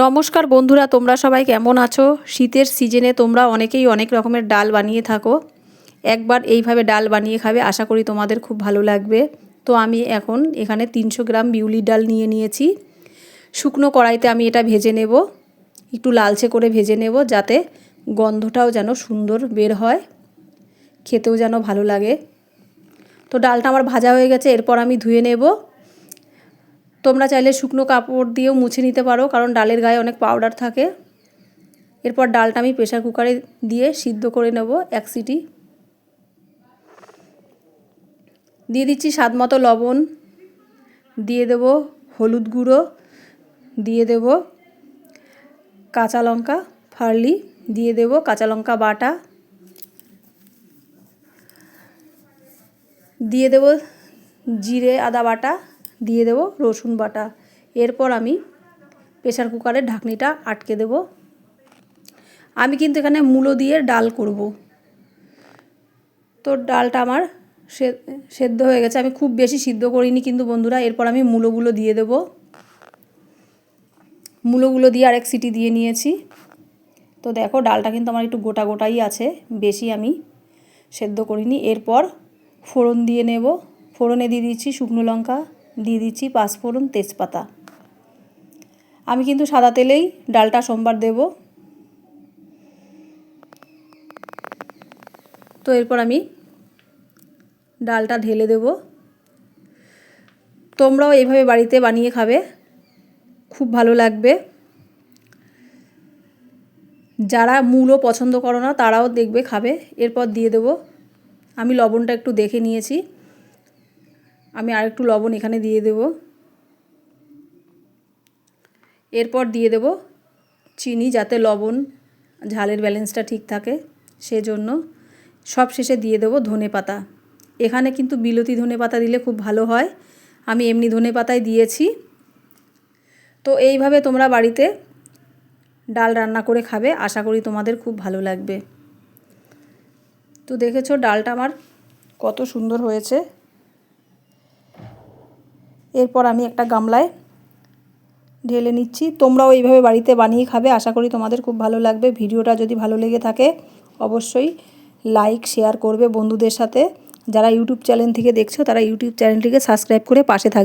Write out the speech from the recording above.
নমস্কার বন্ধুরা, তোমরা সবাই কেমন আছো? শীতের সিজনে তোমরা অনেকেই অনেক রকমের ডাল বানিয়ে থাকো। একবার এইভাবে ডাল বানিয়ে খাবে, আশা করি তোমাদের খুব ভালো লাগবে। তো আমি এখন এখানে 300 গ্রাম বিউলির ডাল নিয়ে নিয়েছি। শুকনো কড়াইতে আমি এটা ভেজে নেব, একটু লালচে করে ভেজে নেব, যাতে গন্ধটাও যেন সুন্দর বের হয়, খেতেও যেন ভালো লাগে। তো ডালটা আমার ভাজা হয়ে গেছে, এরপর আমি ধুয়ে নেব। তোমরা চাইলে শুকনো কাপড় দিয়েও মুছে নিতে পারো, কারণ ডালের গায়ে অনেক পাউডার থাকে। এরপর ডালটা আমি প্রেসার কুকারে দিয়ে সিদ্ধ করে নেব 1 সিটি। দিয়ে দিচ্ছি স্বাদ মতো লবণ, দিয়ে দেব হলুদ গুঁড়ো, দিয়ে দেব কাঁচা লঙ্কা ফালি, দিয়ে দেব কাঁচা লঙ্কা বাটা, দিয়ে দেব জিরে আদা বাটা, দিয়ে দেব রসুন বাটা। এরপর আমি প্রেসার কুকারের ঢাকনিটা আটকে দেব। আমি কিন্তু এখানে মূলো দিয়ে ডাল করব। তো ডালটা আমার সেদ্ধ হয়ে গেছে, আমি খুব বেশি সিদ্ধ করিনি কিন্তু বন্ধুরা। এরপর আমি মূলোগুলো দিয়ে দেব। মূলোগুলো দিয়ে আরেক সিটি দিয়ে নিয়েছি। তো দেখো ডালটা কিন্তু আমার একটু গোটা গোটাই আছে, বেশি আমি সেদ্ধ করিনি। এরপর ফোড়ন দিয়ে নেব। ফোড়নে দিয়ে দিচ্ছি শুকনো লঙ্কা, দিয়ে দিচ্ছি পাঁচফোড়ন, তেজপাতা। আমি কিন্তু সাদা তেলেই ডালটা সোমবার দেব। তো এরপর আমি ডালটা ঢেলে দেব। তোমরাও এইভাবে বাড়িতে বানিয়ে খাবে, খুব ভালো লাগবে। যারা মূলো পছন্দ করো না তারাও দেখবে খাবে। এরপর দিয়ে দেব, আমি লবণটা একটু দেখে নিয়েছি, আমি আর একটু লবণ এখানে দিয়ে দেব। এরপর দিয়ে দেব চিনি, যাতে লবণ ঝালের ব্যালেন্সটা ঠিক থাকে সেজন্য। সব শেষে দিয়ে দেব ধনেপাতা। এখানে কিন্তু বিলতি ধনেপাতা দিলে খুব ভালো হয়, আমি এমনি ধনেপাতাই দিয়েছি। তো এইভাবে তোমরা বাড়িতে ডাল রান্না করে খাবে, আশা করি তোমাদের খুব ভালো লাগবে। তো দেখেছো ডালটা আমার কত সুন্দর হয়েছে। এরপর আমি একটা গামলায় ঢেলে নিচ্ছি। তোমরাও এইভাবে বাড়িতে বানিয়ে খাবে, আশা করি তোমাদের খুব ভালো লাগবে। ভিডিওটা যদি ভালো লেগে থাকে অবশ্যই লাইক শেয়ার করবে বন্ধুদের সাথে। যারা ইউটিউব চ্যানেল থেকে দেখছো তারা ইউটিউব চ্যানেলটিকে সাবস্ক্রাইব করে পাশে থাকবে।